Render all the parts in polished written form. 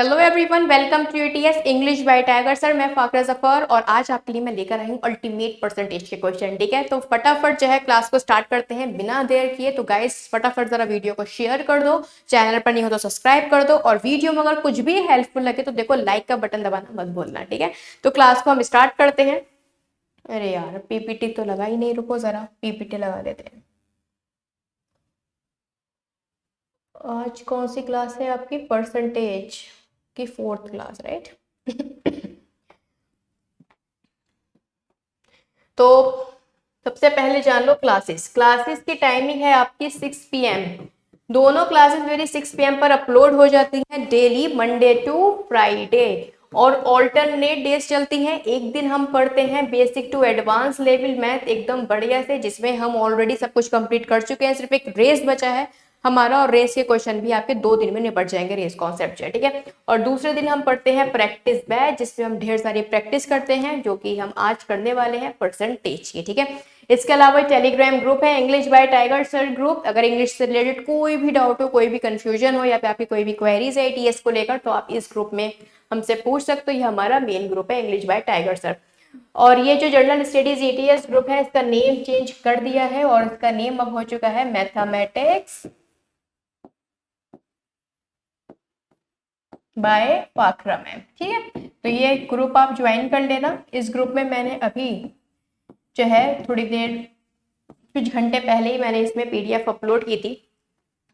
Hello everyone, welcome to UTS English by tiger sir. मैं फाकरा जफर और आज आपके लिए मैं लेकर आई हूँ अल्टीमेट परसेंटेज के क्वेश्चन। ठीक है, तो फटाफट जो है क्लास को स्टार्ट करते हैं बिना देर किए। तो गाइस फटाफट जरा वीडियो को शेयर कर दो, चैनल पर नहीं हो तो सब्सक्राइब कर दो, और वीडियो में अगर कुछ भी हेल्पफुल लगे तो देखो लाइक का बटन दबाना मत भूलना। ठीक है, तो क्लास को हम स्टार्ट करते हैं। अरे यार पीपीटी तो लगा ही नहीं, रुको जरा पीपीटी लगा देते हैं। आज कौन सी क्लास है आपकी? परसेंटेज की फोर्थ क्लास, राइट? तो सबसे पहले जान लो क्लासेस की टाइमिंग है आपकी 6 PM। दोनों क्लासेस मेरी 6 PM पर अपलोड हो जाती हैं डेली, मंडे टू फ्राइडे, और ऑल्टरनेट डेज चलती हैं। एक दिन हम पढ़ते हैं basic to advance level math एकदम बढ़िया से, जिसमें हम ऑलरेडी सब कुछ कंप्लीट कर चुके हैं, सिर्फ एक रेस बचा है हमारा, और रेस के क्वेश्चन भी आपके 2 दिन में निपट जाएंगे, रेस कॉन्सेप्ट से। ठीक है, और दूसरे दिन हम पढ़ते हैं प्रैक्टिस बैच, जिसमें हम ढेर सारी प्रैक्टिस करते हैं, जो कि हम आज करने वाले हैं परसेंटेज की। ठीक है, इसके अलावा टेलीग्राम ग्रुप है English by tiger sir group. अगर इंग्लिश से रिलेटेड कोई भी डाउट हो, कोई भी कंफ्यूजन हो, या फिर आपकी कोई भी क्वेरीज है टीएस को लेकर, तो आप इस ग्रुप में हमसे पूछ सकते हो। ये हमारा मेन ग्रुप है इंग्लिश बाय टाइगर सर। और ये जो जनरल स्टडीज ईटीएस ग्रुप है, इसका नेम चेंज कर दिया है और इसका नेम अब हो चुका है मैथमेटिक्स बाय फाकरा मैम। ठीक है, तो ये ग्रुप आप ज्वाइन कर लेना। इस ग्रुप में मैंने अभी जो है थोड़ी देर, कुछ घंटे पहले ही मैंने इसमें पीडीएफ अपलोड की थी।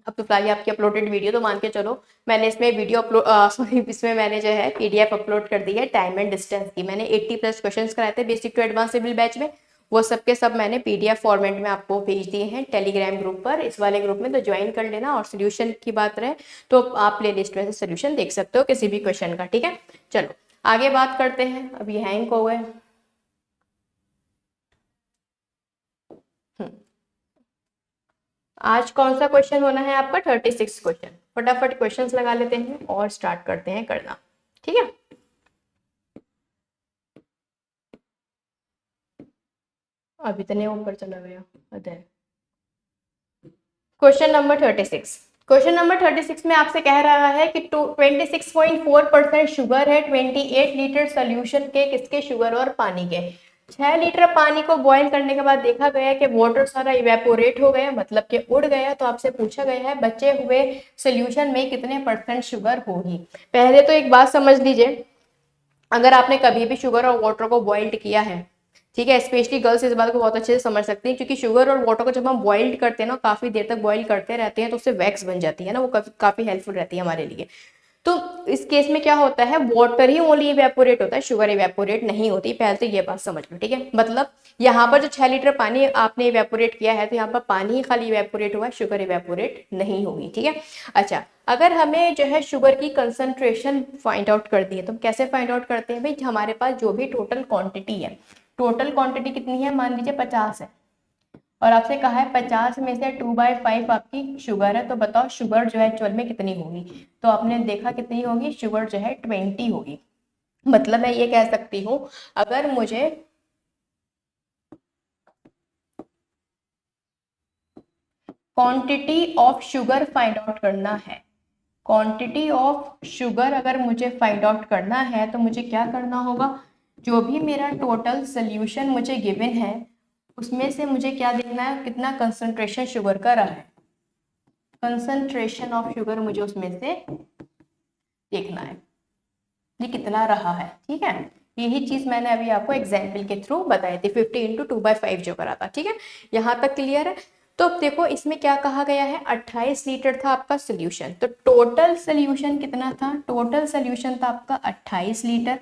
अब तो फिलहाल आपकी अपलोडेड वीडियो तो मान के चलो, मैंने इसमें वीडियो अपलोड सॉरी इसमें मैंने जो है पीडीएफ अपलोड कर दी है टाइम एंड डिस्टेंस की। मैंने 80+ क्वेश्चंस कराए थे basic to advance civil batch में, वो सब के सब मैंने पीडीएफ फॉर्मेट में आपको भेज दिए हैं टेलीग्राम ग्रुप पर, इस वाले ग्रुप में, तो ज्वाइन कर लेना। और सोल्यूशन की बात रहे तो आप प्ले लिस्ट में से सोल्यूशन देख सकते हो किसी भी क्वेश्चन का। ठीक है, चलो आगे बात करते हैं। अभी हैंग हो गए। आज कौन सा क्वेश्चन होना है आपका? 36 क्वेश्चन। फटाफट क्वेश्चंस लगा लेते हैं और स्टार्ट करते हैं करना। ठीक है, अब इतने ऊपर चला गया। Other question number 36। Question number 36 में आपसे कह रहा है कि 26.4% शुगर है 28 लीटर सोल्यूशन के, किसके? शुगर और पानी के। 6 लीटर पानी को बॉईल करने के बाद देखा गया कि वाटर सारा इवेपोरेट हो गया, मतलब कि उड़ गया। तो आपसे पूछा गया है बचे हुए सोल्यूशन में कितने % शुगर होगी। पहले तो एक बात समझ लीजिए, अगर आपने कभी भी शुगर और वाटर को बॉइल्ड किया है, ठीक है, स्पेशली गर्ल्स इस बात को बहुत अच्छे से समझ सकती हैं, क्योंकि शुगर और वाटर को जब हम बॉइल्ड करते हैं ना, काफी देर तक बॉइल करते रहते हैं, तो उससे वैक्स बन जाती है ना, वो काफी हेल्पफुल रहती है हमारे लिए। तो इस केस में क्या होता है, वाटर ही ओनली इवेपोरेट होता है, शुगर इवेपोरेट नहीं होती। पहले तो ये बात समझ लो। ठीक है, मतलब यहाँ पर जो 6 लीटर पानी आपने इवेपोरेट किया है, तो यहाँ पर पानी ही खाली इवेपोरेट हुआ है, शुगर इवेपोरेट नहीं होगी। ठीक है, अच्छा, अगर हमें जो है शुगर की कंसंट्रेशन फाइंड आउट कर दी है, तो हम कैसे फाइंड आउट करते हैं भाई? हमारे पास जो भी टोटल क्वांटिटी है, टोटल क्वांटिटी कितनी है? मान लीजिए 50 है, और आपसे कहा है 50 में से 2/5 आपकी शुगर है, तो बताओ शुगर जो है एक्चुअल में कितनी होगी? तो आपने देखा कितनी होगी, शुगर जो है 20 होगी। मतलब मैं ये कह सकती हूँ, अगर मुझे quantity of sugar find out करना है, क्वांटिटी ऑफ शुगर अगर मुझे फाइंड आउट करना है, तो मुझे क्या करना होगा? जो भी मेरा टोटल सोल्यूशन मुझे गिवन है, उसमें से मुझे क्या देखना है, कितना कंसंट्रेशन शुगर का रहा है। कंसंट्रेशन ऑफ शुगर मुझे उसमें से देखना है, ये कितना रहा है। ठीक है, यही चीज मैंने अभी आपको एग्जाम्पल के थ्रू बताई थी, 50 इंटू 2/5 जो करा था। ठीक है, यहाँ तक क्लियर है? तो देखो इसमें क्या कहा गया है, 28 लीटर था आपका सोल्यूशन, तो टोटल सोल्यूशन कितना था? टोटल सोल्यूशन था आपका 28 लीटर,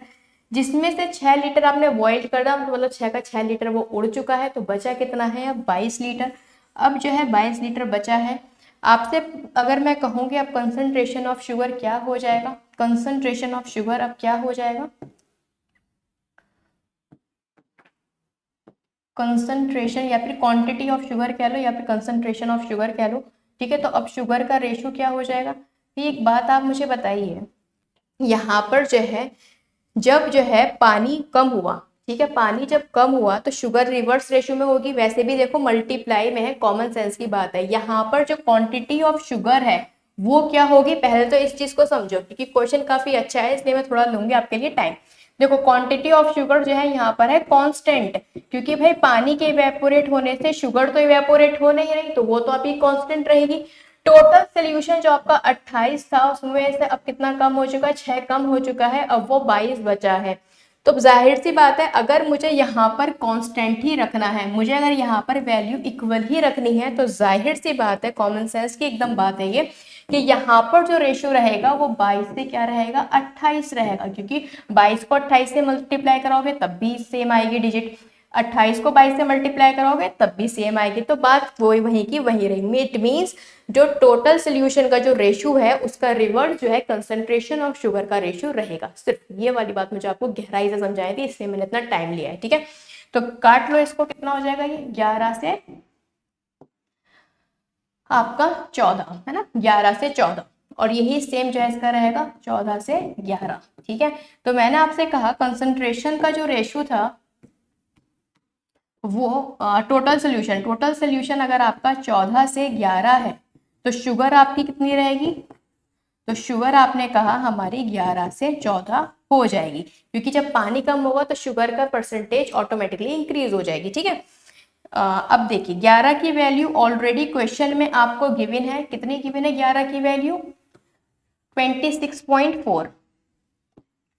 जिसमें से 6 लीटर आपने बॉइल कर दिया, मतलब 6 का 6 लीटर वो उड़ चुका है, तो बचा कितना है अब? 22 लीटर। अब जो है 22 लीटर बचा है। आपसे अगर मैं कहूँगी अब कंसंट्रेशन ऑफ शुगर क्या हो जाएगा, कंसंट्रेशन ऑफ शुगर अब क्या हो जाएगा? कंसंट्रेशन या फिर क्वांटिटी ऑफ शुगर कह लो, या फिर कंसंट्रेशन ऑफ शुगर कह लो। ठीक है, तो अब शुगर का रेशो क्या हो जाएगा? एक बात आप मुझे बताइए, यहाँ पर जो है जब जो है पानी कम हुआ, ठीक है, पानी जब कम हुआ तो शुगर रिवर्स रेशियो में होगी। वैसे भी देखो मल्टीप्लाई में है, कॉमन सेंस की बात है। यहाँ पर जो क्वांटिटी ऑफ शुगर है वो क्या होगी, पहले तो इस चीज को समझो क्योंकि क्वेश्चन काफी अच्छा है, इसलिए मैं थोड़ा लूंगी आपके लिए टाइम। देखो क्वांटिटी ऑफ शुगर जो है यहाँ पर है कांस्टेंट, क्योंकि भाई पानी के इवेपोरेट होने से शुगर तो इवेपोरेट हो नहीं रही, तो वो तो अभी कांस्टेंट रहेगी। टोटल सोल्यूशन जो आपका 28 था उसमें से अब कितना कम हो चुका है, 6 कम हो चुका है, अब वो 22 बचा है। तो जाहिर सी बात है अगर मुझे यहाँ पर कांस्टेंट ही रखना है, मुझे अगर यहाँ पर वैल्यू इक्वल ही रखनी है, तो जाहिर सी बात है, कॉमन सेंस की एकदम बात है ये, कि यहाँ पर जो रेशियो रहेगा वो 22 से क्या रहेगा, 28 रहेगा, क्योंकि 22 को 28 से मल्टीप्लाई करोगे तब भी सेम आएगी डिजिट, 28 को 22 से मल्टीप्लाई करोगे तब भी सेम आएगी, तो बात वही वहीं की वहीं रही। इट मीन्स जो टोटल सोल्यूशन का जो रेशियो है उसका रिवर्स जो है कंसंट्रेशन ऑफ शुगर का रेशियो रहेगा। सिर्फ ये वाली बात मुझे आपको गहराई से समझाई थी, इसलिए मैंने इतना टाइम लिया है। ठीक है, तो काट लो इसको, कितना हो जाएगा ये, 11 से आपका 14 है ना, 11 से 14, और यही सेम जो है इसका रहेगा 14 से 11। ठीक है, तो मैंने आपसे कहा कंसंट्रेशन का जो रेशियो था वो टोटल सोल्यूशन अगर आपका 14 से 11 है तो शुगर आपकी कितनी रहेगी, तो शुगर आपने कहा हमारी 11 से 14 हो जाएगी, क्योंकि जब पानी कम होगा तो शुगर का परसेंटेज ऑटोमेटिकली इंक्रीज हो जाएगी। ठीक है, अब देखिए 11 की वैल्यू ऑलरेडी क्वेश्चन में आपको गिवन है, कितनी गिवन है 11 की वैल्यू, 26.4,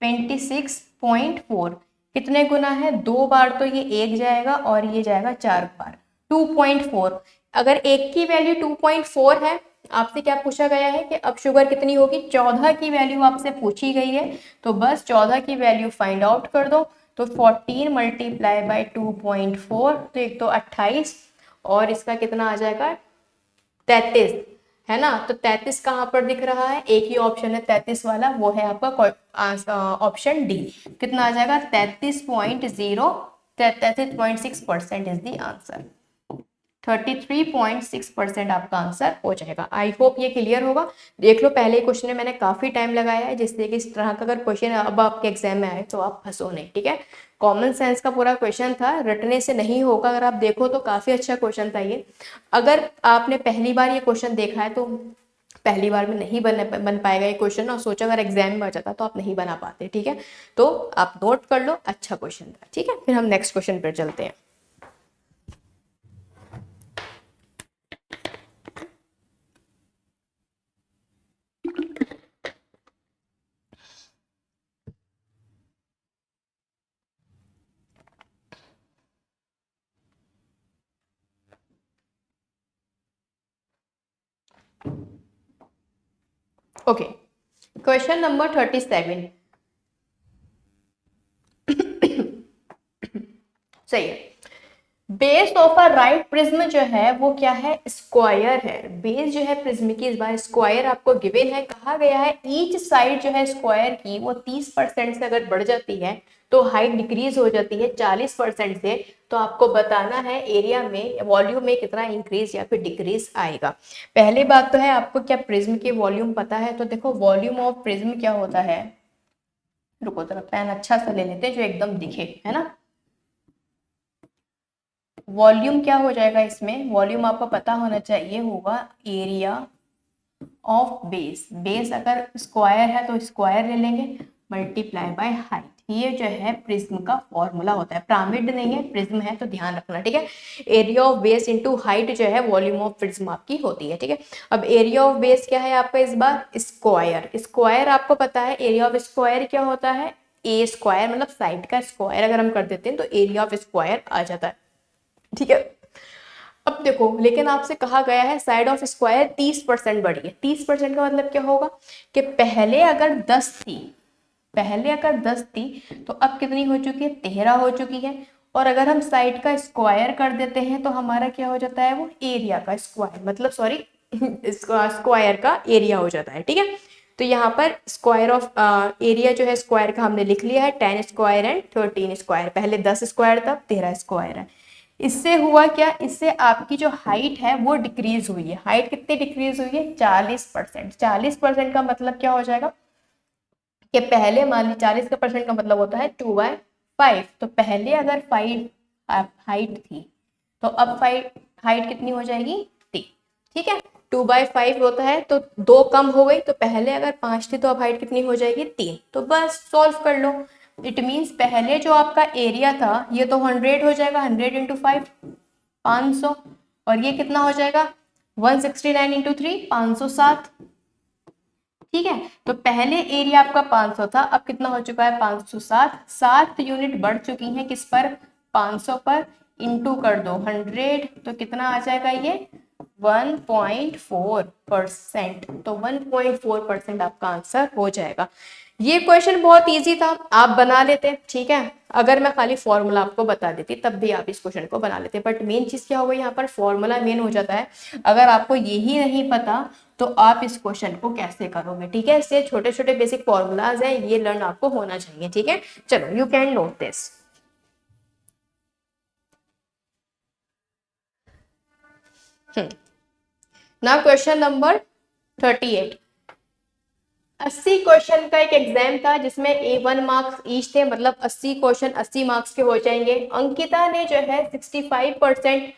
26.4 कितने गुना है, 2 बार तो ये 1 जाएगा और ये जाएगा 4 बार, 2.4। अगर एक की वैल्यू 2.4 है, आपसे क्या पूछा गया है कि अब शुगर कितनी होगी, 14 की वैल्यू आपसे पूछी गई है, तो बस 14 की वैल्यू फाइंड आउट कर दो। तो 14 मल्टीप्लाई बाई 2.4, तो एक तो 28 और इसका कितना आ जाएगा 33, है ना। तो 33 कहाँ पर दिख रहा है, एक ही ऑप्शन है 33 वाला, वो है आपका ऑप्शन डी। कितना आ जाएगा 33.6% इज द आंसर, 33.6% आपका आंसर हो जाएगा। आई होप ये क्लियर होगा। देख लो पहले क्वेश्चन में मैंने काफी टाइम लगाया है, जिससे कि इस तरह का अगर क्वेश्चन अब आपके एग्जाम में आए तो आप फंसो नहीं। ठीक है, कॉमन सेंस का पूरा क्वेश्चन था, रटने से नहीं होगा। अगर आप देखो तो काफी अच्छा क्वेश्चन था ये। अगर आपने पहली बार ये क्वेश्चन देखा है तो पहली बार में नहीं बन पाएगा ये क्वेश्चन, और सोचा अगर एग्जाम में आ जाता तो आप नहीं बना पाते। ठीक है, तो आप नोट कर लो, अच्छा क्वेश्चन था। ठीक है, फिर हम नेक्स्ट क्वेश्चन पर चलते हैं। ओके, क्वेश्चन नंबर 37 सही है। Base of a right prism जो है वो क्या है, स्क्वायर है। बेस जो है प्रिज्म की इस बार स्क्वायर आपको गिवन है, कहा गया है ईच साइड जो है स्क्वायर की वो 30% से अगर बढ़ जाती है तो हाइट डिक्रीज हो जाती है 40% से, तो आपको बताना है एरिया में वॉल्यूम में कितना इंक्रीज या फिर डिक्रीज आएगा। पहली बात तो है आपको क्या प्रिज्म की वॉल्यूम पता है, तो देखो वॉल्यूम ऑफ प्रिज्म क्या होता है, रुको जरा पेन अच्छा सा ले लेते हैं जो एकदम दिखे, है ना। वॉल्यूम क्या हो जाएगा इसमें, वॉल्यूम आपको पता होना चाहिए होगा एरिया ऑफ बेस। बेस अगर स्क्वायर है तो स्क्वायर ले लेंगे मल्टीप्लाई बाय हाइट। ये जो है प्रिज्म का फॉर्मूला होता है, पिरामिड नहीं है प्रिज्म है, तो ध्यान रखना। ठीक है, area of base into height जो है वॉल्यूम ऑफ प्रिज्म आपकी होती है। ठीक है, अब एरिया ऑफ बेस क्या है आपका इस बार, स्क्वायर। स्क्वायर आपको पता है एरिया ऑफ स्क्वायर क्या होता है, ए स्क्वायर, मतलब साइड का स्क्वायर अगर हम कर देते हैं तो एरिया ऑफ स्क्वायर आ जाता है। ठीक है, अब देखो लेकिन आपसे कहा गया है साइड ऑफ स्क्वायर 30% बढ़ी है। 30% का मतलब क्या होगा कि पहले अगर 10 थी, पहले अगर 10 थी तो अब कितनी हो चुकी है, 13 हो चुकी है। और अगर हम साइड का स्क्वायर कर देते हैं तो हमारा क्या हो जाता है, वो एरिया का स्क्वायर, मतलब सॉरी स्क्वायर का एरिया हो जाता है। ठीक है, तो यहाँ पर स्क्वायर ऑफ एरिया जो है स्क्वायर का हमने लिख लिया है 10 स्क्वायर एंड 13 स्क्वायर। पहले 10 स्क्वायर था, 13 स्क्वायर है। इससे हुआ क्या, इससे आपकी जो हाइट है वो डिक्रीज हुई है। हाइट कितनी डिक्रीज हुई है, 40%। 40% का मतलब क्या हो जाएगा कि पहले मान ली 40 का परसेंट का मतलब होता है 2/5, तो पहले अगर 5 हाइट थी तो अब 5 हाइट कितनी हो जाएगी 3। ठीक है, 2/5 होता है तो 2 कम हो गई, तो पहले अगर 5 थी तो अब हाइट कितनी हो जाएगी 3, तो बस सॉल्व कर लो। इट मीन्स पहले जो आपका एरिया था ये तो 100 हो जाएगा, 100 इंटू 5 500, और ये कितना हो जाएगा 169 इंटू 3 507। ठीक है, तो पहले एरिया आपका 500 था, अब कितना हो चुका है 507, 7 यूनिट बढ़ चुकी हैं किस पर 500 पर, इंटू कर दो 100, तो कितना आ जाएगा ये 1.4%, तो 1.4% आपका आंसर हो जाएगा। ये क्वेश्चन बहुत इजी था, आप बना लेते। ठीक है, अगर मैं खाली फॉर्मूला आपको बता देती तब भी आप इस क्वेश्चन को बना लेते, बट मेन चीज क्या होगा यहाँ पर फॉर्मूला मेन हो जाता है। अगर आपको यही नहीं पता तो आप इस क्वेश्चन को कैसे करोगे। ठीक है, इससे छोटे छोटे बेसिक फॉर्मूलाज हैं, ये लर्न आपको होना चाहिए। ठीक है, चलो you can note this. Now question number 38। 80 question का एक एग्जाम था जिसमें A1 मार्क्स ईच थे, मतलब 80 क्वेश्चन 80 मार्क्स के हो जाएंगे। अंकिता ने जो है 65%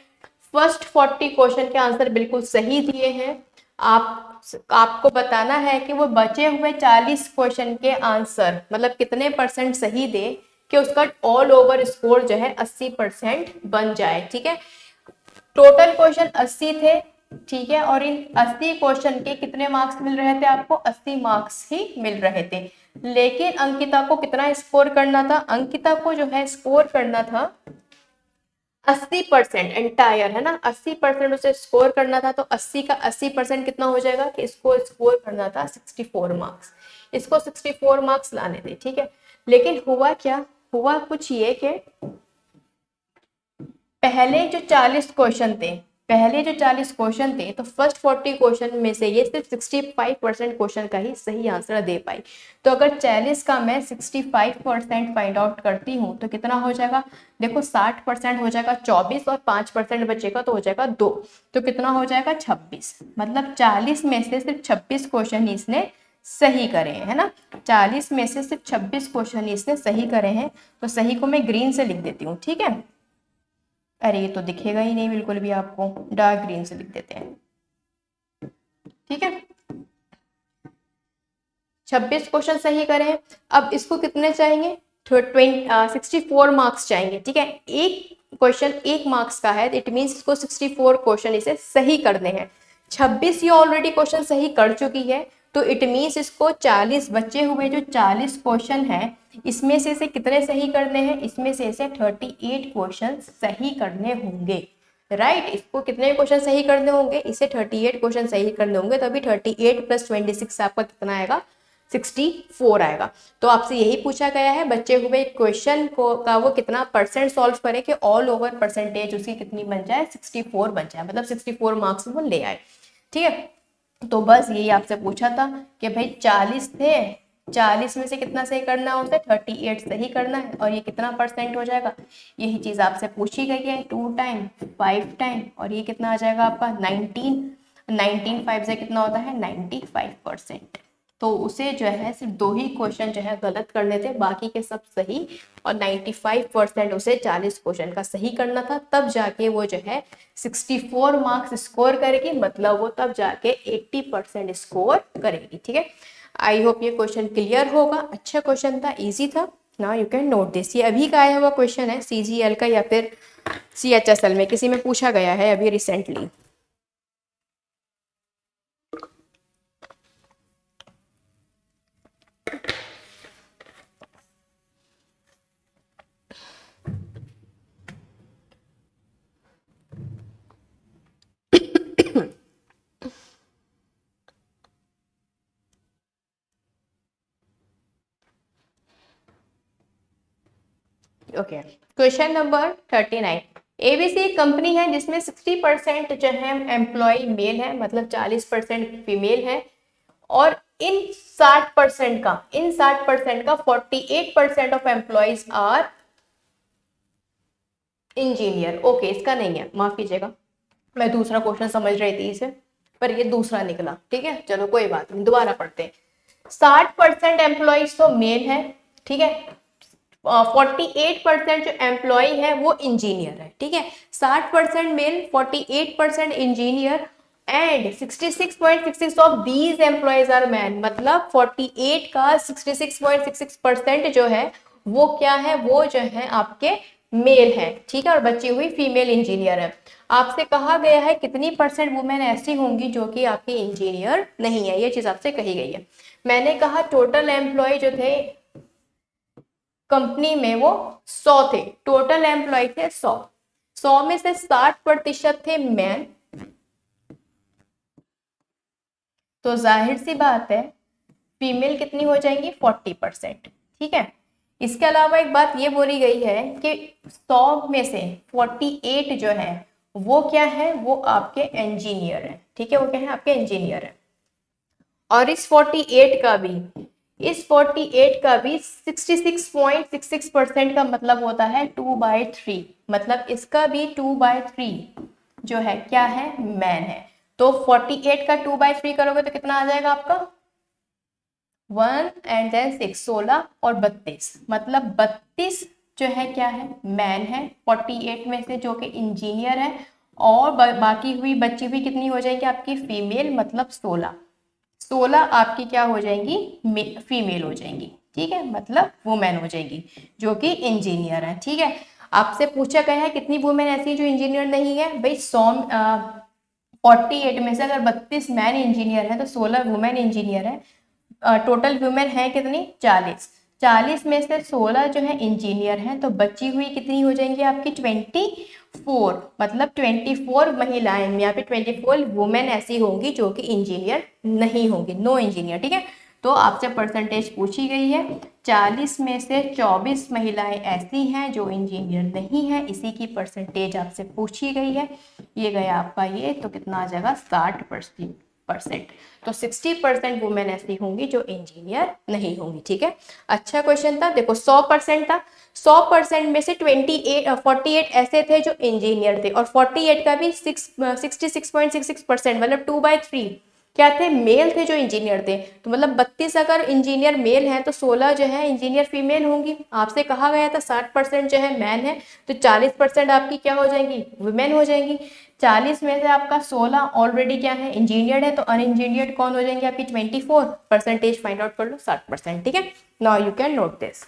फर्स्ट 40 क्वेश्चन के आंसर बिल्कुल सही दिए हैं। आपको बताना है कि वो बचे हुए 40 क्वेश्चन के आंसर मतलब कितने परसेंट सही दे कि उसका ऑल ओवर स्कोर जो है 80% बन जाए। ठीक है, टोटल क्वेश्चन 80 थे। ठीक है, और इन 80 क्वेश्चन के कितने मार्क्स मिल रहे थे आपको 80 मार्क्स ही मिल रहे थे, लेकिन अंकिता को कितना स्कोर करना था, अंकिता को जो है स्कोर करना था 80% एंटायर, है ना, 80% उसे स्कोर करना था। तो 80 का 80% कितना हो जाएगा कि इसको स्कोर करना था 64 मार्क्स, इसको 64 मार्क्स लाने थे। ठीक है, लेकिन हुआ क्या, हुआ कुछ ये कि पहले जो 40 क्वेश्चन थे, पहले जो 40 क्वेश्चन थे तो फर्स्ट 40 क्वेश्चन में से ये सिर्फ 65% क्वेश्चन का ही सही आंसर दे पाई। तो अगर 40 का मैं 65% फाइंड आउट करती हूँ तो कितना हो जाएगा, देखो 60% हो जाएगा 24 और 5% बचेगा तो हो जाएगा 2, तो कितना हो जाएगा 26। मतलब 40 में से सिर्फ 26 क्वेश्चन ही इसने सही करे हैं, है ना, 40 में से सिर्फ 26 क्वेश्चन ही इसने सही करे हैं। तो सही को मैं ग्रीन से लिख देती हूँ। ठीक है, अरे ये तो दिखेगा ही नहीं बिल्कुल भी, आपको डार्क ग्रीन से लिख देते हैं। ठीक है, 26 क्वेश्चन सही करें। अब इसको कितने चाहिए 64 मार्क्स चाहिए। ठीक है, एक क्वेश्चन 1 मार्क्स का है, इट मीन्स इसको 64 क्वेश्चन इसे सही करने हैं। 26 ये ऑलरेडी क्वेश्चन सही कर चुकी है, तो इट मीन्स इसको 40 बचे हुए जो 40 क्वेश्चन हैं इसमें से इसे कितने सही करने हैं, इसमें से इसे 38 क्वेश्चन सही करने होंगे। राइट, इसको कितने क्वेश्चन सही करने होंगे, इसे 38 क्वेश्चन सही करने होंगे, तभी 38 + 26 आपका कितना आएगा 64 आएगा। तो आपसे यही पूछा गया है बचे हुए क्वेश्चन को का वो कितना परसेंट सॉल्व करे कि ऑल ओवर परसेंटेज उसकी कितनी बन जाए 64 बन जाए, मतलब 64 मार्क्स वो ले आए। ठीक है, तो बस यही आपसे पूछा था कि भाई 40 थे, 40 में से कितना सही करना है उसे 38 सही करना है, और ये कितना परसेंट हो जाएगा, यही चीज आपसे पूछी गई है 2 टाइम 5 टाइम, और ये कितना आ जाएगा आपका 19 5 से कितना होता है 95%। तो उसे जो है सिर्फ 2 ही क्वेश्चन जो है गलत करने थे, बाकी के सब सही, और 95% उसे 40 क्वेश्चन का सही करना था, तब जाके वो जो है 64 मार्क्स स्कोर करेगी, मतलब वो तब जाके 80% स्कोर करेगी। ठीक है, आई होप ये क्वेश्चन क्लियर होगा। अच्छा क्वेश्चन था, इजी था। Now you can note this. ये अभी का आया हुआ क्वेश्चन है CGL का या फिर CHSL में किसी में पूछा गया है अभी recently. Okay, question number 39। ABC company है जिसमें 60% जो है एम्प्लॉय मेल है, मतलब 40% फीमेल है, और इन 60% का 48% of employees are engineer. Okay, इसका नहीं है, माफ कीजिएगा, मैं दूसरा क्वेश्चन समझ रही थी इसे, पर ये दूसरा निकला। ठीक है, चलो कोई बात नहीं, दोबारा पढ़ते हैं। 60% एम्प्लॉयज तो मेल है, ठीक है, 48% जो एम्प्लॉय है वो इंजीनियर है। ठीक है, 60% male 48% engineer, and 66.66 of these employees are man, मतलब 48 का 66.66% जो है वो क्या है, वो जो है आपके मेल है, ठीक है, और बची हुई फीमेल इंजीनियर है। आपसे कहा गया है कितनी परसेंट वुमेन ऐसी होंगी जो कि आपकी इंजीनियर नहीं है, ये चीज आपसे कही गई है। मैंने कहा टोटल एम्प्लॉय जो थे कंपनी में वो 100 थे, टोटल एम्प्लॉय थे 100 में से 60% थे मैन, तो जाहिर सी बात है फीमेल कितनी हो जाएंगी 40%, ठीक है। इसके अलावा एक बात ये बोली गई है कि 100 में से 48 जो है वो क्या है, वो आपके इंजीनियर है, ठीक है, वो क्या है आपके इंजीनियर है। और इस 48 का भी 66.66% का मतलब होता है 2/3, मतलब इसका भी 2/3 जो है क्या है, मैन है। तो 48 का 2/3 करोगे तो कितना आ जाएगा आपका 1 एंड देन 6, 16 और 32, मतलब 32 जो है क्या है, मैन है 48 में से जो कि इंजीनियर है, और बाकी हुई बची हुई कितनी हो जाएगी आपकी फीमेल, मतलब 16 आपकी क्या हो जाएंगी, फीमेल हो जाएंगी, ठीक है, मतलब वुमेन हो जाएगी जो कि इंजीनियर है, ठीक है। आपसे पूछा गया है कितनी वुमेन ऐसी जो इंजीनियर नहीं है, भाई 48 में से अगर 32 मैन इंजीनियर है तो 16 वुमेन इंजीनियर है। टोटल वुमेन है कितनी 40 में से 16 जो है इंजीनियर हैं, तो बची हुई कितनी हो जाएंगी आपकी 24, मतलब 24 महिलाएं, यहाँ पे 24 वुमेन ऐसी होंगी जो कि इंजीनियर नहीं होंगी, नो इंजीनियर, ठीक है। तो आपसे परसेंटेज पूछी गई है, 40 में से 24 महिलाएं ऐसी हैं जो इंजीनियर नहीं है, इसी की परसेंटेज आपसे पूछी गई है। ये गया आपका ये, तो कितना आ जाएगा 60%। तो 60% वुमेन ऐसी होंगी जो इंजीनियर नहीं होंगी, ठीक है। अच्छा क्वेश्चन था, देखो 100% था, 100% में से 48 ऐसे थे जो इंजीनियर थे, और 48 का भी 66.66% मतलब 2/3 क्या थे, मेल थे जो इंजीनियर थे। तो मतलब 32 अगर इंजीनियर मेल हैं तो 16 जो है इंजीनियर फीमेल होंगी। आपसे कहा गया था 60% जो है मैन है, तो 40% आपकी क्या हो जाएंगी, वुमेन हो जाएंगी। 40 में से आपका 16 ऑलरेडी क्या है, इंजीनियर्ड है, तो अनइंजीनियर्ड कौन हो जाएंगे आपकी 24, परसेंटेज फाइंड आउट कर लो 60%, ठीक है। Now you can note this.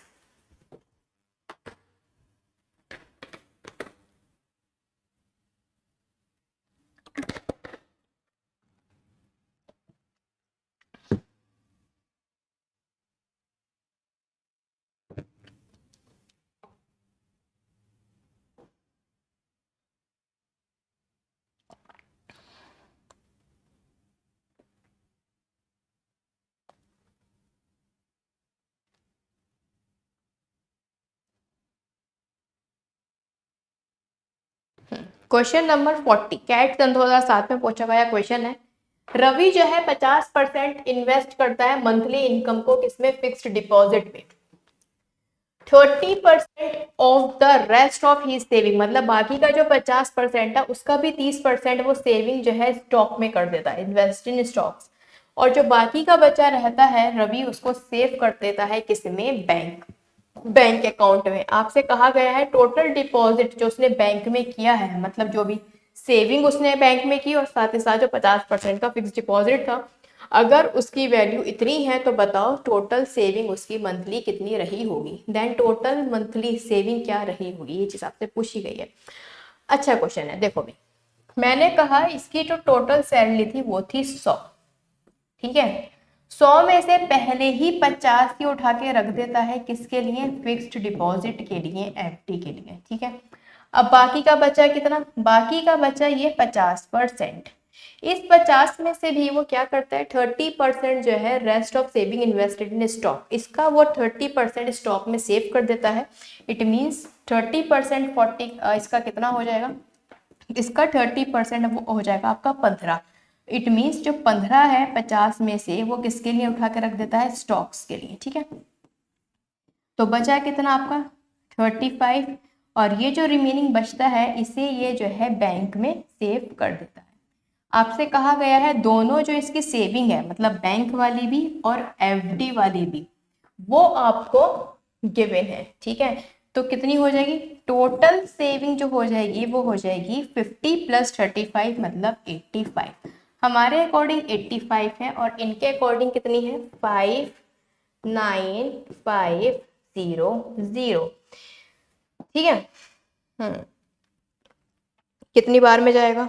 Question number 40 CAT सन 2007 में पूछा गया क्वेश्चन है, रवि जो है 50% इन्वेस्ट करता है मंथली इनकम को किसमें, फिक्स्ड डिपॉजिट में। 30% of the rest of he saving, मतलब बाकी का जो 50% है उसका भी 30% वो सेविंग जो है स्टॉक में कर देता है, इन्वेस्ट इन स्टॉक्स। और जो बाकी का बचा रहता है रवि उसको सेव कर देता है किसमें, बैंक अकाउंट में। आपसे कहा गया है टोटल डिपॉजिट जो उसने बैंक में किया है, मतलब जो भी सेविंग उसने बैंक में की और साथ ही साथ जो 50% का फिक्स डिपॉजिट था, अगर उसकी वैल्यू इतनी है तो बताओ टोटल सेविंग उसकी मंथली कितनी रही होगी, देन टोटल मंथली सेविंग क्या रही होगी, ये चीज आपसे पूछी गई है। अच्छा क्वेश्चन है, देखो भी मैंने कहा इसकी जो टोटल सैलरी थी वो थी 100, ठीक है। 100 में से पहले ही 50 ही उठा के रख देता है किसके लिए, फिक्स्ड डिपॉजिट के लिए, एफडी के लिए, ठीक है। अब बाकी का बचा कितना, बाकी का बचा ये 50%। इस 50 में से भी वो क्या करता है 30% जो है rest of saving invested in stock, इसका वो 30% स्टॉक में सेव कर देता है। इट मीन्स 30% 40 इसका कितना हो जाएगा, इसका 30% वो हो जाएगा आपका 15। इट मीन्स जो 15 है 50 में से वो किसके लिए उठा के रख देता है, स्टॉक्स के लिए, ठीक है। तो बचा कितना आपका 35, और ये जो रिमेनिंग बचता है इसे ये जो है बैंक में सेव कर देता है। आपसे कहा गया है दोनों जो इसकी सेविंग है, मतलब बैंक वाली भी और एफडी वाली भी, वो आपको गिवन है, ठीक है। तो कितनी हो जाएगी, टोटल सेविंग जो हो जाएगी वो हो जाएगी 50 + 35 मतलब 85। हमारे अकॉर्डिंग 85 है और इनके अकॉर्डिंग कितनी है 59500। ठीक है। कितनी बार में जाएगा?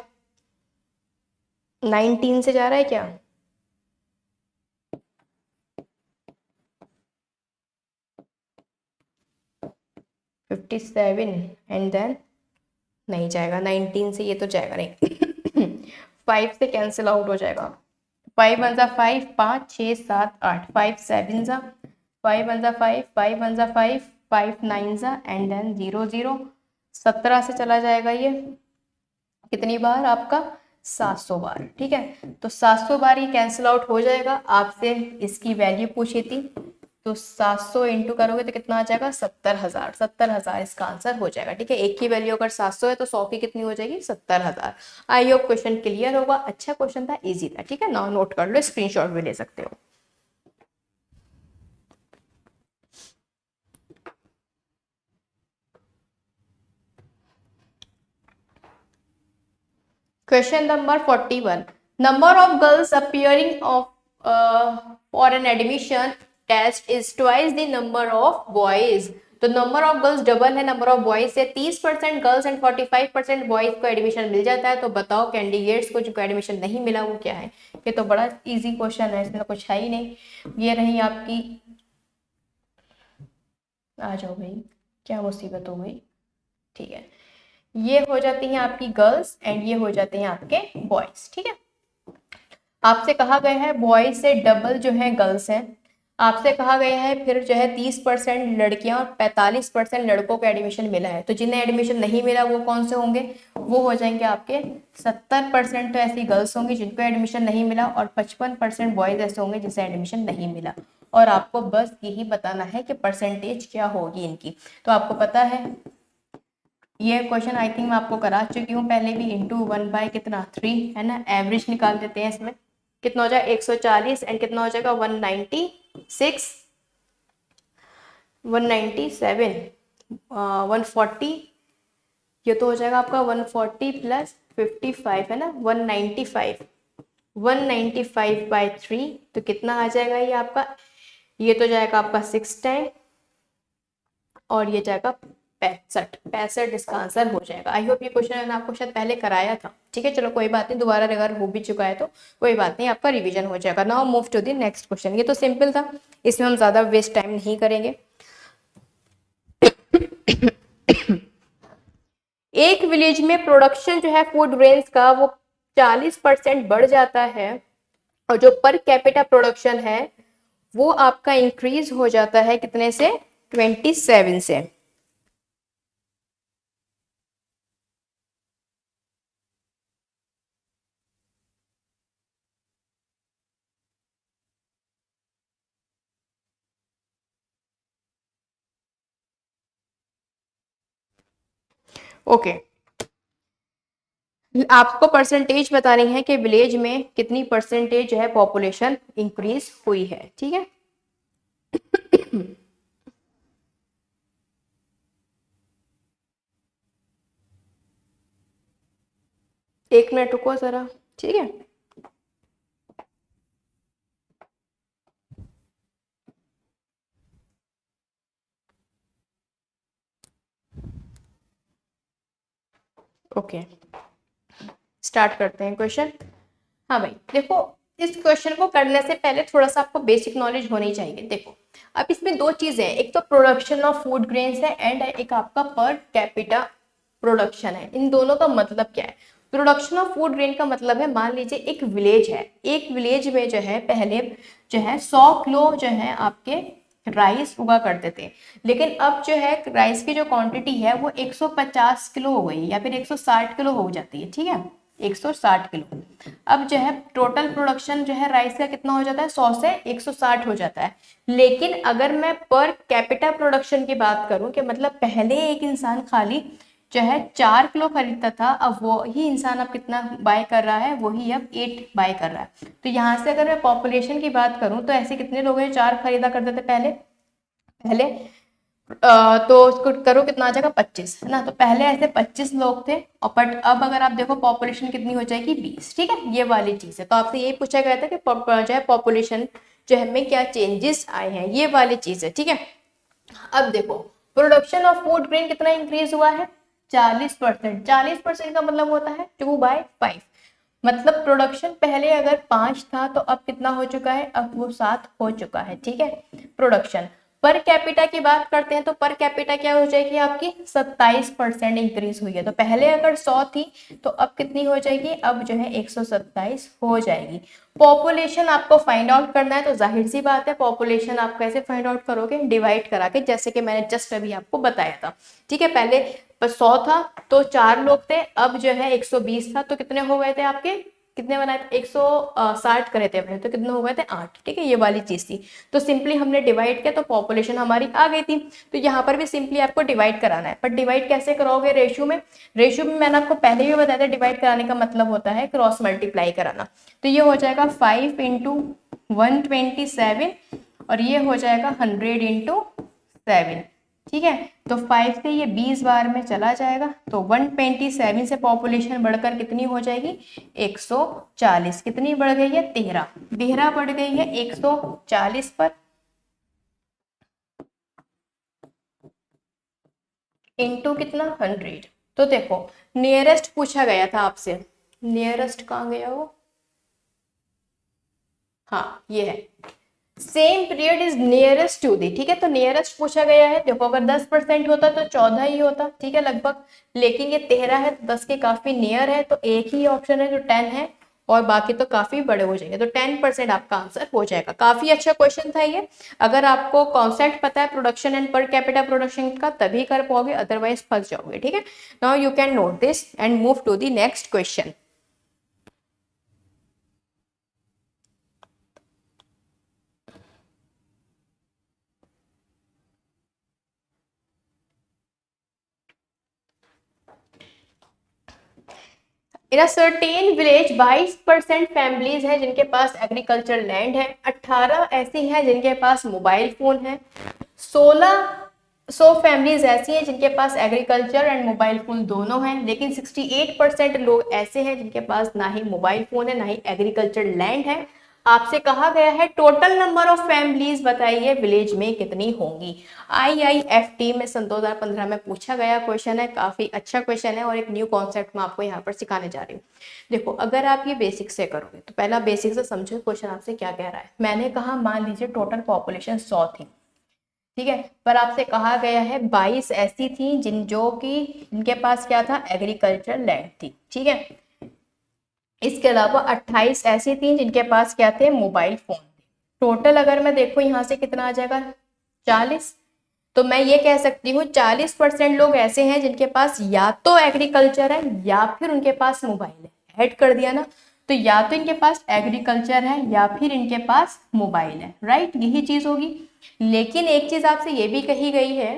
19 से जा रहा है क्या? 57 एंड देन नहीं जाएगा 19 से, ये तो जाएगा नहीं। 5 से कैंसिल आउट हो जाएगा। 5 वन जा 5, 5 6 7 8, 5 7 जा 5 वन जा 5, 5 वन जा 5, 5 9 जा एंड देन 0 0। 17 से चला जाएगा ये कितनी बार आपका 700 बार। ठीक है, तो 700 बार ये कैंसिल आउट हो जाएगा। आपसे इसकी वैल्यू पूछी थी, तो 700 इंटू करोगे तो कितना आ जाएगा 70,000। 70,000 इसका आंसर हो जाएगा। ठीक है, एक की वैल्यू अगर 700 है तो 100 की कितनी हो जाएगी 70,000। आई होप क्वेश्चन क्लियर होगा। अच्छा क्वेश्चन था, इजी था। ठीक है ना, नोट कर लो, स्क्रीनशॉट भी ले सकते हो। Question number 41. Number of girls appearing for an admission test is twice the number of boys. तो नंबर ऑफ गर्ल्स डबल है नंबर ऑफ बॉयज से। 30% गर्ल्स एंड 45% बॉयज को एडमिशन मिल जाता है। तो बताओ कैंडिडेट्स को जिनको एडमिशन नहीं मिला वो क्या है? ये तो बड़ा इजी क्वेश्चन है, इसमें कुछ है ही नहीं। ये रही आपकी, आ जाओ भाई, क्या मुसीबत हो गई। ठीक है, ये हो जाती हैं आपकी गर्ल्स एंड ये हो जाते हैं आपके बॉयज। ठीक है, आपसे कहा गया है बॉयज से डबल जो है गर्ल्स हैं। आपसे कहा गया है फिर जो है 30% लड़कियां और 45% लड़कों को एडमिशन मिला है। तो जिन्हें एडमिशन नहीं मिला वो कौन से होंगे? वो हो जाएंगे आपके 70% तो ऐसी गर्ल्स होंगी जिनको एडमिशन नहीं मिला और 55% बॉयज ऐसे होंगे जिसे एडमिशन नहीं मिला। और आपको बस यही बताना है कि परसेंटेज क्या होगी इनकी। तो आपको पता है ये क्वेश्चन आई थिंक मैं आपको करा चुकी हूँ पहले भी। इंटू 1 बाय कितना 3 है ना, एवरेज निकाल देते हैं इसमें। कितना हो जाएगा 140 एंड कितना हो जाएगा 196, 197, 140। ये तो हो जाएगा आपका 140 प्लस 55 है ना 195। 195 बाय 3 तो कितना आ जाएगा ये आपका? ये तो जाएगा आपका 6 टाइम और ये जाएगा 65 इसका आंसर हो जाएगा। आई होप ये क्वेश्चन मैंने आपको शायद पहले कराया था। ठीक है, चलो कोई बात नहीं, दोबारा अगर हो भी चुका है तो कोई बात नहीं, आपका रिवीजन हो जाएगा। Now move to the next question. ये तो सिंपल था, इसमें हम ज्यादा वेस्ट टाइम नहीं करेंगे। एक विलेज में प्रोडक्शन जो है फूड ग्रेन्स का वो 40% बढ़ जाता है और जो पर कैपिटा प्रोडक्शन है वो आपका इंक्रीज हो जाता है कितने से? 27 से। ओके, आपको परसेंटेज बतानी है कि विलेज में कितनी परसेंटेज जो है पॉपुलेशन इंक्रीज हुई है। ठीक है, एक मिनट रुको जरा। ठीक है, ओके स्टार्ट करते हैं क्वेश्चन। हाँ भाई देखो, इस क्वेश्चन को करने से पहले थोड़ा सा आपको बेसिक नॉलेज होनी चाहिए। देखो अब इसमें दो चीजें हैं, एक तो प्रोडक्शन ऑफ फूड ग्रेन्स है एंड एक आपका पर कैपिटा प्रोडक्शन है। इन दोनों का मतलब क्या है? प्रोडक्शन ऑफ फूड ग्रेन का मतलब है, मान लीजिए एक विलेज है, एक विलेज में जो है पहले जो है 100 किलो जो है आपके राइस उगा करते थे, लेकिन अब जो है राइस की जो क्वांटिटी है वो 150 किलो हो गई या फिर 160 किलो हो जाती है। ठीक है, 160 किलो। अब जो है टोटल प्रोडक्शन जो है राइस का कितना हो जाता है? 100 से 160 हो जाता है। लेकिन अगर मैं पर कैपिटा प्रोडक्शन की बात करूं कि मतलब पहले एक इंसान खाली जो है 4 किलो खरीदता था, अब वो ही इंसान अब कितना बाय कर रहा है? वही अब 8 बाय कर रहा है। तो यहाँ से अगर मैं पॉपुलेशन की बात करूं तो ऐसे कितने लोग हैं 4 खरीदा करते थे पहले? तो उसको करो कितना आ जाएगा 25, है ना। तो पहले ऐसे 25 लोग थे, और बट अब अगर आप देखो पॉपुलेशन कितनी हो जाएगी 20, ठीक है, ये वाली चीज है। तो आपसे यही पूछा गया था कि जो है पॉपुलेशन जो है में क्या चेंजेस आए हैं, ये वाली चीज है, ठीक है। अब देखो प्रोडक्शन ऑफ फूड ग्रेन कितना इंक्रीज हुआ है, 40%। 40% का मतलब होता है 2/5। मतलब प्रोडक्शन पहले अगर 5 था तो अब कितना हो चुका है, अब वो 7 हो चुका है, ठीक है। प्रोडक्शन पर कैपिटा की बात करते हैं तो पर कैपिटा क्या हो जाएगी आपकी 27% इंक्रीज हुई है। तो पहले अगर 100 थी तो अब कितनी हो जाएगी, अब जो है 127 हो जाएगी। पॉपुलेशन आपको फाइंड आउट करना है तो जाहिर सी बात है पॉपुलेशन आप कैसे फाइंड आउट करोगे, डिवाइड करा के, जैसे कि मैंने जस्ट अभी आपको बताया था, ठीक है। पहले 100 था तो 4 लोग थे, अब जो है 120 था तो कितने हो गए थे आपके, कितने बनाए थे, 160 करे थे अपने, तो कितने हो गए थे 8, ठीक है, ये वाली चीज थी। तो सिंपली हमने डिवाइड किया तो पॉपुलेशन हमारी आ गई थी। तो यहाँ पर भी सिंपली आपको डिवाइड कराना है, पर डिवाइड कैसे करोगे, रेशियो में। रेशियो में मैंने आपको पहले भी बताया था डिवाइड कराने का मतलब होता है क्रॉस मल्टीप्लाई कराना। तो ये हो जाएगा 5 इंटू 127 और ये हो जाएगा 100 इंटू 7, ठीक है। तो 5 से ये 20 बार में चला जाएगा, तो 127 से पॉपुलेशन बढ़कर कितनी हो जाएगी 140। कितनी बढ़ गई है 13, 13 बढ़ गई है 140 पर, इंटू कितना 100। तो देखो नियरेस्ट पूछा गया था आपसे, नियरेस्ट कहाँ गया वो, हाँ ये है, same period is nearest to the, ठीक है। तो नियरेस्ट पूछा गया है, देखो अगर 10% होता तो 14 ही होता, ठीक है लगभग, लेकिन ये 13 है तो 10 के काफी नियर है, तो एक ही ऑप्शन है जो 10 है, और बाकी तो काफी बड़े हो जाएंगे। तो 10% आपका आंसर हो जाएगा। काफी अच्छा क्वेश्चन था ये। अगर आपको कॉन्सेप्ट पता है production and per capita production का तभी कर पाओगे, अदरवाइज फंस जाओगे, ठीक है। Now you can note this and move to the next question. In a certain village 22% families हैं जिनके पास एग्रीकल्चर लैंड है, 18 ऐसी हैं जिनके पास मोबाइल फोन है, 1600 फैमिलीज ऐसी हैं जिनके पास एग्रीकल्चर एंड मोबाइल फोन दोनों हैं, लेकिन 68% लोग ऐसे हैं जिनके पास ना ही मोबाइल फोन है ना ही एग्रीकल्चर लैंड है। आपसे कहा गया है टोटल नंबर ऑफ फैमिलीज बताइए विलेज में कितनी होंगी। IIFT में सन 2015 में पूछा गया क्वेश्चन है, काफी अच्छा क्वेश्चन है और एक न्यू कॉन्सेप्ट मैं आपको यहाँ पर सिखाने जा रही हूँ। देखो अगर आप ये बेसिक से करोगे तो पहला बेसिक से समझो क्वेश्चन आपसे क्या कह रहा है। मैंने कहा मान लीजिए टोटल पॉपुलेशन 100 थी, ठीक है, पर आपसे कहा गया है 22 ऐसी थी जिनके पास क्या था, एग्रीकल्चर लैंड थी, ठीक है। इसके अलावा 28 ऐसी थी जिनके पास क्या थे, मोबाइल फोन थे। टोटल अगर मैं देखो यहाँ से कितना आ जाएगा 40। तो मैं ये कह सकती हूँ 40% लोग ऐसे हैं जिनके पास या तो एग्रीकल्चर है या फिर उनके पास मोबाइल है। ऐड कर दिया ना, तो या तो इनके पास एग्रीकल्चर है या फिर इनके पास मोबाइल है, राइट, यही चीज होगी। लेकिन एक चीज आपसे ये भी कही गई है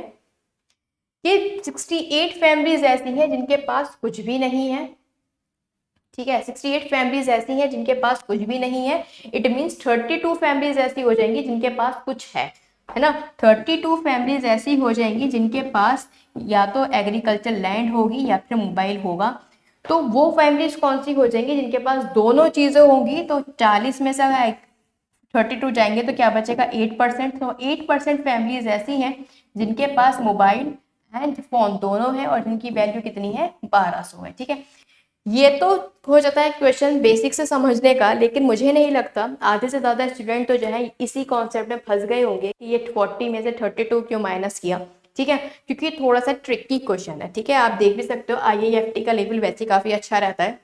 कि 68 फैमिलीज ऐसी हैं जिनके पास कुछ भी नहीं है, ठीक है। 68 फैमिलीज ऐसी हैं जिनके पास कुछ भी नहीं है। इट मीन्स 32 फैमिलीज ऐसी हो जाएंगी जिनके पास कुछ है ना। 32 फैमिलीज ऐसी हो जाएंगी जिनके पास या तो एग्रीकल्चर लैंड होगी या फिर मोबाइल होगा। तो वो फैमिलीज कौन सी हो जाएंगी जिनके पास दोनों चीजें होंगी। तो 40 में से अगर 32 जाएंगे तो क्या बचेगा 8%। तो 8% फैमिलीज ऐसी हैं जिनके पास मोबाइल एंड फोन दोनों है और जिनकी वैल्यू कितनी है 1200 है, ठीक है। ये तो हो जाता है क्वेश्चन बेसिक से समझने का, लेकिन मुझे नहीं लगता आधे से ज्यादा स्टूडेंट तो जो है इसी कॉन्सेप्ट में फंस गए होंगे कि ये 40 में से 32 क्यों माइनस किया, ठीक है, क्योंकि थोड़ा सा ट्रिकी क्वेश्चन है, ठीक है। आप देख भी सकते हो IIFT का लेवल वैसे काफी अच्छा रहता है,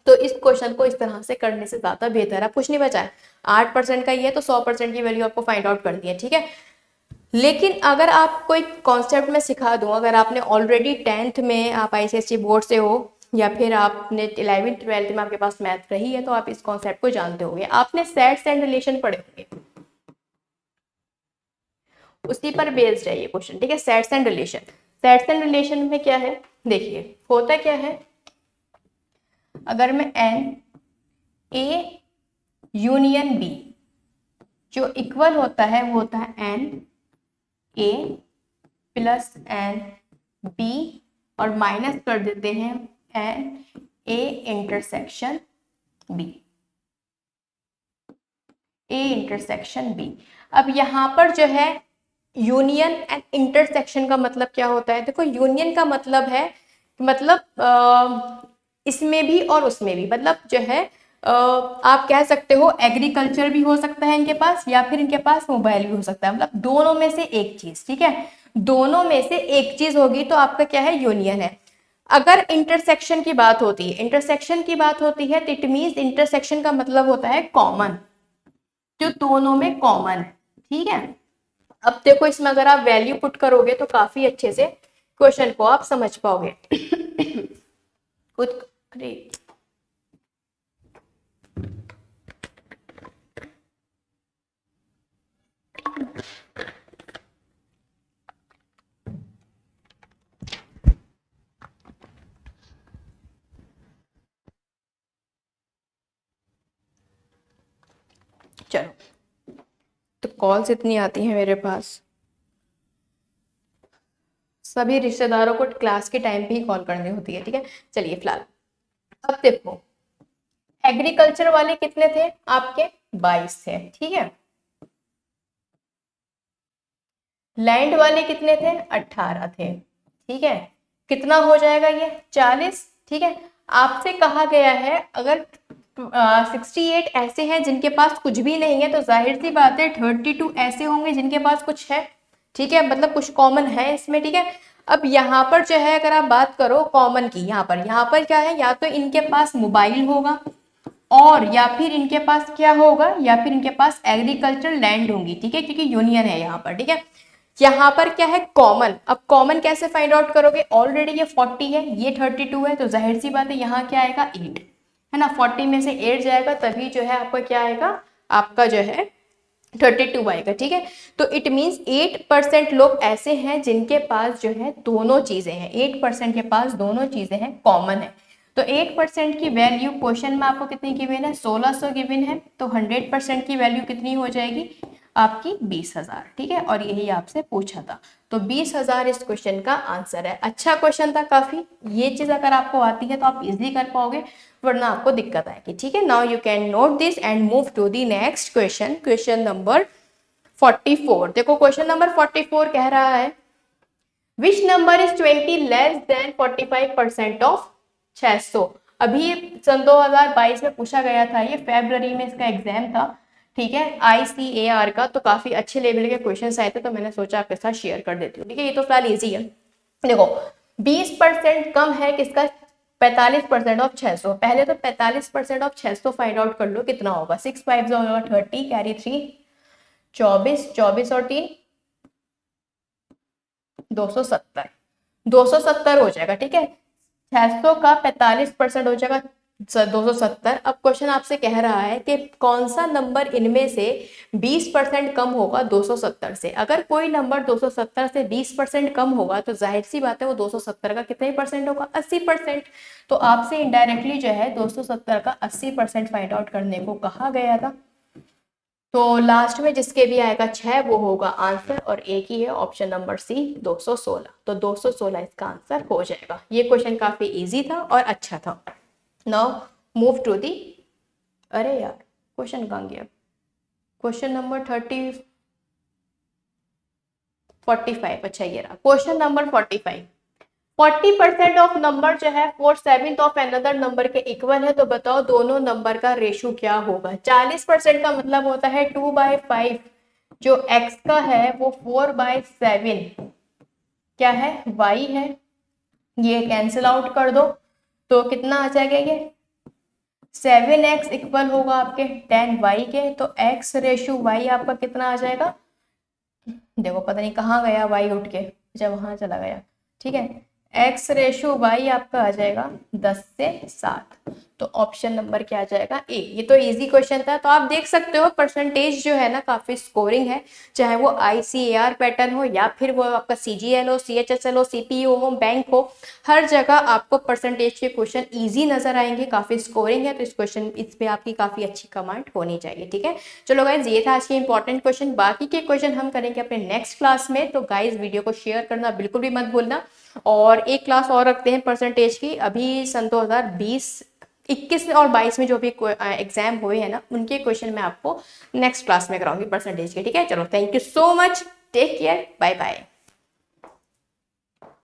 तो इस क्वेश्चन को इस तरह से करने से ज्यादा बेहतर है। आप कुछ नहीं बचा है, 8% का ये तो 100% की वैल्यू आपको फाइंड आउट करनी है, ठीक है। लेकिन अगर आप कोई कॉन्सेप्ट में सिखा दूं, अगर आपने ऑलरेडी 10th में आप ICSE बोर्ड से हो या फिर आपने 11th 12th में आपके पास मैथ रही है तो आप इस कॉन्सेप्ट को जानते होंगे। आपने सेट्स एंड रिलेशन पढ़े होंगे, उसी पर बेस्ड है ये क्वेश्चन, ठीक है। Sets and relation, sets and relation में क्या है, देखिए होता क्या है, अगर मैं NA यूनियन B जो इक्वल होता है वो होता है NA प्लस एन बी और माइनस कर देते हैं N A intersection B, A intersection B. अब यहाँ पर जो है यूनियन एंड इंटरसेक्शन का मतलब क्या होता है? देखो यूनियन का मतलब है इसमें भी और उसमें भी, मतलब जो है आप कह सकते हो एग्रीकल्चर भी हो सकता है इनके पास, या फिर इनके पास मोबाइल भी हो सकता है, मतलब दोनों में से एक चीज, ठीक है, दोनों में से एक चीज होगी तो आपका क्या है? यूनियन है। अगर इंटरसेक्शन की बात होती है, इंटरसेक्शन की बात होती है तो इट मीन्स इंटरसेक्शन का मतलब होता है कॉमन, जो दोनों में कॉमन है, ठीक है। अब देखो इसमें अगर आप वैल्यू पुट करोगे तो काफी अच्छे से क्वेश्चन को आप समझ पाओगे। खुद चलो, तो कॉल्स इतनी आती हैं मेरे पास, सभी रिश्तेदारों को क्लास के टाइम पे ही कॉल करनी होती है, ठीक है। चलिए फिलहाल अब देखो, एग्रीकल्चर वाले कितने थे आपके? 22 थे, ठीक है। लैंड वाले कितने थे? 18 थे, ठीक है। कितना हो जाएगा ये? 40, ठीक है। आपसे कहा गया है अगर 68 ऐसे हैं जिनके पास कुछ भी नहीं है, तो जाहिर सी बात है 32 ऐसे होंगे जिनके पास कुछ है, ठीक है, मतलब कुछ कॉमन है इसमें, ठीक है। अब यहाँ पर जो है अगर आप बात करो कॉमन की, यहाँ पर क्या है? या तो इनके पास मोबाइल होगा, और या फिर इनके पास क्या होगा? या फिर इनके पास एग्रीकल्चर लैंड होंगी, ठीक है, क्योंकि यूनियन है यहाँ पर, ठीक है। यहाँ पर क्या है? कॉमन। अब कॉमन कैसे फाइंड आउट करोगे? ऑलरेडी ये 40 है, ये 32 है, तो जाहिर सी बात है यहाँ क्या आएगा? 8 है ना, 40 में से 8 जाएगा तभी जो है आपका क्या आएगा? आपका जो है 32 आएगा, ठीक है। तो इट मीन्स 8% लोग ऐसे हैं जिनके पास जो है दोनों चीजें हैं, 8% के पास दोनों चीजें हैं, कॉमन है। तो 8% की वैल्यू क्वेश्चन में आपको कितनी गिवन है? 1600 गिवन है, तो 100% की वैल्यू कितनी हो जाएगी आपकी? 20,000, ठीक है। और यही आपसे पूछा था, तो 20,000 इस क्वेश्चन का आंसर है। अच्छा क्वेश्चन था काफी, ये चीज अगर आपको आती है तो आप इजीली कर पाओगे, वरना आपको दिक्कत आएगी, ठीक है। Now you can note this and move to the next question, question number 44। देखो क्वेश्चन नंबर 44 कह रहा है which number is 20 less than 45% of 600। अभी सन 2022 में पूछा गया था, ये फरवरी में इसका एग्जाम था, ठीक है, ICAR का। तो काफी अच्छे लेवल के क्वेश्चन आए थे, तो मैंने सोचा आपके साथ शेयर कर देती हूँ, ठीक है। ये तो फिलहाल इजी है। देखो 20% कम है किसका? 45% ऑफ 600। पहले तो 45% ऑफ 600 फाइंड आउट कर लो कितना होगा। 6 5 होगा 30, कैरी 3 24, 24 और 3 270, 270 हो जाएगा, ठीक है। 600 का 45% हो जाएगा 270। अब क्वेश्चन आपसे कह रहा है कि कौन सा नंबर इनमें से 20% कम होगा 270 से। अगर कोई नंबर 270 से 20% कम होगा तो जाहिर सी बात है वो 270 का कितने परसेंट होगा? 80%। तो आपसे इनडायरेक्टली जो है 270 का 80% फाइंड आउट करने को कहा गया था। तो लास्ट में जिसके भी आएगा 6 वो होगा आंसर, और एक ही है ऑप्शन नंबर सी 216। तो 216 इसका आंसर हो जाएगा। ये क्वेश्चन काफी इजी था और अच्छा था। नाउ मूव टू दी, अरे यार क्वेश्चन कहाँ गया? क्वेश्चन नंबर 45, अच्छा ये रहा क्वेश्चन नंबर 45। 40% ऑफ नंबर जो है 4/7 ऑफ अनदर नंबर के इक्वल है, तो बताओ दोनों नंबर का रेशो क्या होगा? 40% का मतलब होता है 2/5, जो x का है वो 4/7 क्या है? y है। ये कैंसिल आउट कर दो तो कितना आ जाएगा? ये 7x इक्वल होगा आपके 10y के, तो x रेशो y आपका कितना आ जाएगा? देखो पता नहीं कहाँ गया y उठ के, जब वहां चला गया, ठीक है। x रेशो y आपका आ जाएगा 10 से 7। तो ऑप्शन नंबर क्या आ जाएगा ए। ये तो इजी क्वेश्चन था। तो आप देख सकते हो परसेंटेज जो है ना काफी स्कोरिंग है, चाहे वो ICAR पैटर्न हो या फिर वो आपका CGL हो, CHSL हो, CPO हो, बैंक हो, हर जगह आपको परसेंटेज के क्वेश्चन इजी नजर आएंगे, काफी स्कोरिंग है। तो इस पे आपकी काफी अच्छी कमांड होनी चाहिए। ठीक है, चलो गाइज ये था आज के इंपॉर्टेंट क्वेश्चन। बाकी के क्वेश्चन हम करेंगे अपने नेक्स्ट क्लास में। तो गाइज वीडियो को शेयर करना बिल्कुल भी मत भूलना। और एक क्लास और रखते हैं परसेंटेज की। अभी सन 2020, 21 और 22 में जो भी एग्जाम हुए हैं ना, उनके क्वेश्चन मैं आपको नेक्स्ट क्लास में कराऊंगी परसेंटेज के। ठीक है, चलो thank you so much, take care, bye bye.